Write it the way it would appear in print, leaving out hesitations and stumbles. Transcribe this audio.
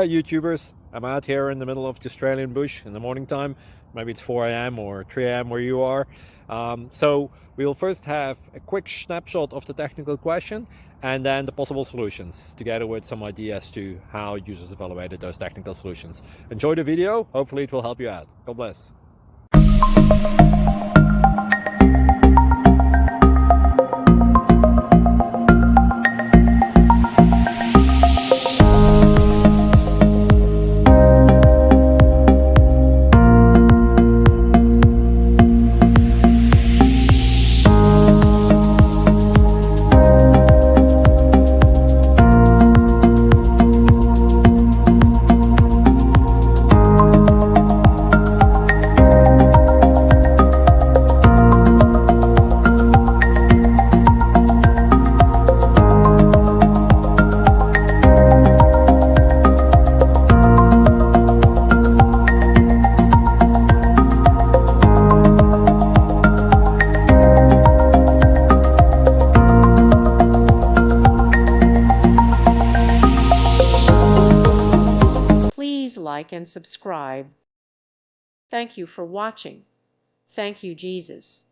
YouTubers. I'm out here in the middle of the Australian bush in the morning time. Maybe it's 4 a.m. or 3 a.m. where you are. So we will first have a quick snapshot of the technical question and then the possible solutions, together with some ideas to how users evaluated those technical solutions. Enjoy the video. Hopefully it will help you out. God bless. Please like and subscribe. Thank you for watching. Thank you, Jesus.